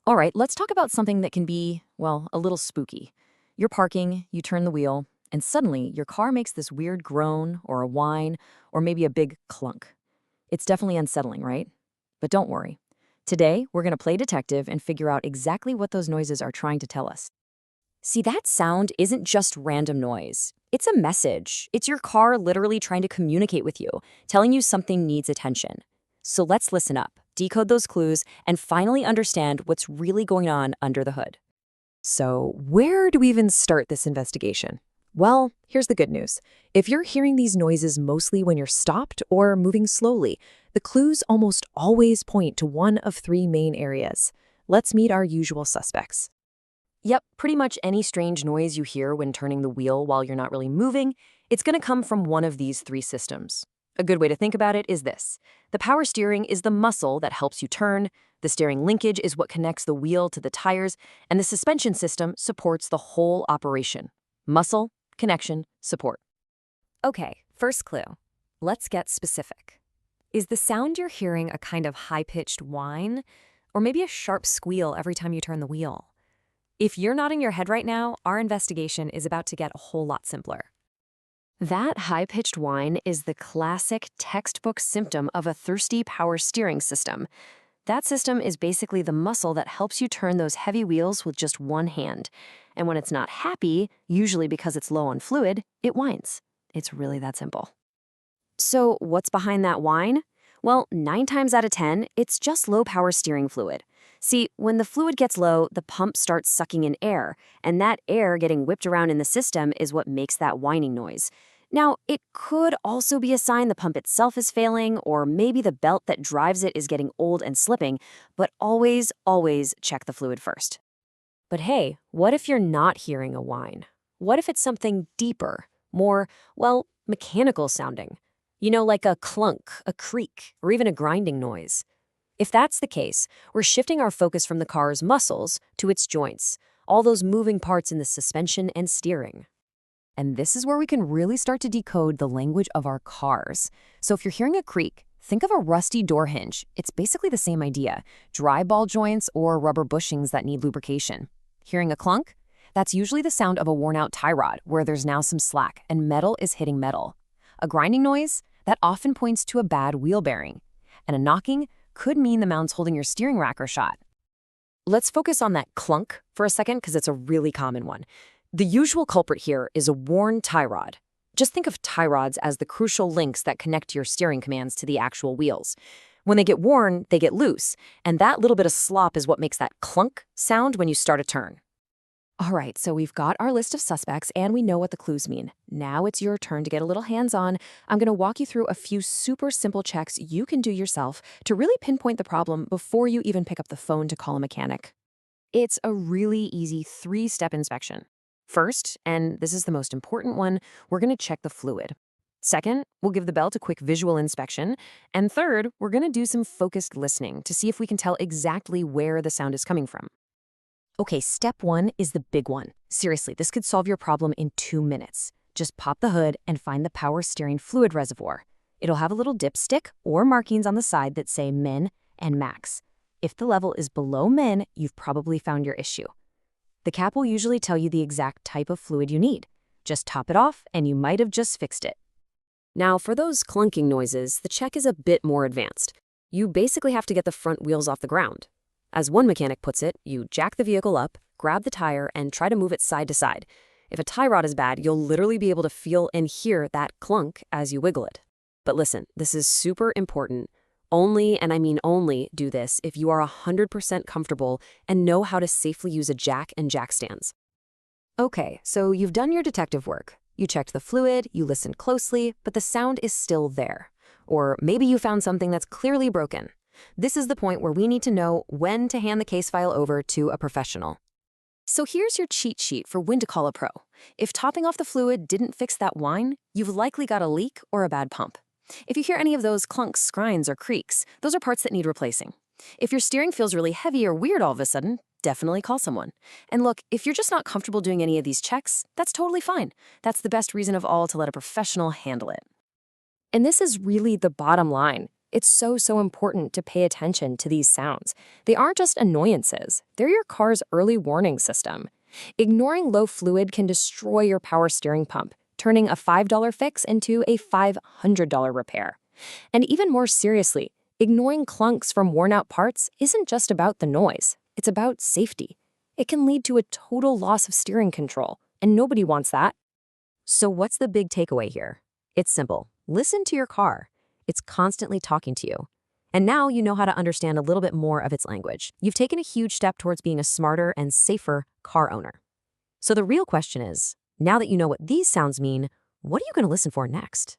All right, let's talk about something that can be, well, a little spooky. You're parking, you turn the wheel, and suddenly your car makes this weird groan or a whine or maybe a big clunk. It's definitely unsettling, right? But don't worry. Today, we're going to play detective and figure out exactly what those noises are trying to tell us. See, that sound isn't just random noise. It's a message. It's your car literally trying to communicate with you, telling you something needs attention. So let's listen up, decode those clues, and finally understand what's really going on under the hood. So, where do we even start this investigation? Well, here's the good news. If you're hearing these noises mostly when you're stopped or moving slowly, the clues almost always point to one of three main areas. Let's meet our usual suspects. Yep, pretty much any strange noise you hear when turning the wheel while you're not really moving, it's going to come from one of these three systems. A good way to think about it is this. The power steering is the muscle that helps you turn, the steering linkage is what connects the wheel to the tires, and the suspension system supports the whole operation. Muscle, connection, support. Okay, first clue. Let's get specific. Is the sound you're hearing a kind of high-pitched whine, or maybe a sharp squeal every time you turn the wheel? If you're nodding your head right now, our investigation is about to get a whole lot simpler. That high-pitched whine is the classic textbook symptom of a thirsty power steering system. That system is basically the muscle that helps you turn those heavy wheels with just one hand. And when it's not happy, usually because it's low on fluid, it whines. It's really that simple. So what's behind that whine? Well, 9 times out of 10, it's just low power steering fluid. See, when the fluid gets low, the pump starts sucking in air, and that air getting whipped around in the system is what makes that whining noise. Now, it could also be a sign the pump itself is failing, or maybe the belt that drives it is getting old and slipping, but always check the fluid first. But hey, what if you're not hearing a whine? What if it's something deeper, more, well, mechanical sounding? You know, like a clunk, a creak, or even a grinding noise. If that's the case, we're shifting our focus from the car's muscles to its joints, all those moving parts in the suspension and steering. And this is where we can really start to decode the language of our cars. So if you're hearing a creak, think of a rusty door hinge. It's basically the same idea, dry ball joints or rubber bushings that need lubrication. Hearing a clunk? That's usually the sound of a worn-out tie rod where there's now some slack and metal is hitting metal. A grinding noise? That often points to a bad wheel bearing. And a knocking could mean the mounts holding your steering rack are shot. Let's focus on that clunk for a second because it's a really common one. The usual culprit here is a worn tie rod. Just think of tie rods as the crucial links that connect your steering commands to the actual wheels. When they get worn, they get loose, and that little bit of slop is what makes that clunk sound when you start a turn. All right, so we've got our list of suspects and we know what the clues mean. Now it's your turn to get a little hands-on. I'm going to walk you through a few super simple checks you can do yourself to really pinpoint the problem before you even pick up the phone to call a mechanic. It's a really easy 3-step inspection. First, and this is the most important one, we're going to check the fluid. Second, we'll give the belt a quick visual inspection. And third, we're going to do some focused listening to see if we can tell exactly where the sound is coming from. Okay, step 1 is the big one. Seriously, this could solve your problem in 2 minutes. Just pop the hood and find the power steering fluid reservoir. It'll have a little dipstick or markings on the side that say min and max. If the level is below min, you've probably found your issue. The cap will usually tell you the exact type of fluid you need. Just top it off and you might have just fixed it. Now, for those clunking noises, the check is a bit more advanced. You basically have to get the front wheels off the ground. As one mechanic puts it, you jack the vehicle up, grab the tire, and try to move it side to side. If a tie rod is bad, you'll literally be able to feel and hear that clunk as you wiggle it. But listen, this is super important. Only, and I mean only, do this if you are 100% comfortable and know how to safely use a jack and jack stands. Okay, so you've done your detective work. You checked the fluid, you listened closely, but the sound is still there. Or maybe you found something that's clearly broken. This is the point where we need to know when to hand the case file over to a professional. So here's your cheat sheet for when to call a pro. If topping off the fluid didn't fix that whine, you've likely got a leak or a bad pump. If you hear any of those clunks, grinds, or creaks, those are parts that need replacing. If your steering feels really heavy or weird all of a sudden, definitely call someone. And look, if you're just not comfortable doing any of these checks, that's totally fine. That's the best reason of all to let a professional handle it. And this is really the bottom line. It's so important to pay attention to these sounds. They aren't just annoyances, they're your car's early warning system. Ignoring low fluid can destroy your power steering pump, turning a $5 fix into a $500 repair. And even more seriously, ignoring clunks from worn-out parts isn't just about the noise, it's about safety. It can lead to a total loss of steering control, and nobody wants that. So what's the big takeaway here? It's simple. Listen to your car. It's constantly talking to you. And now you know how to understand a little bit more of its language. You've taken a huge step towards being a smarter and safer car owner. So the real question is, now that you know what these sounds mean, what are you going to listen for next?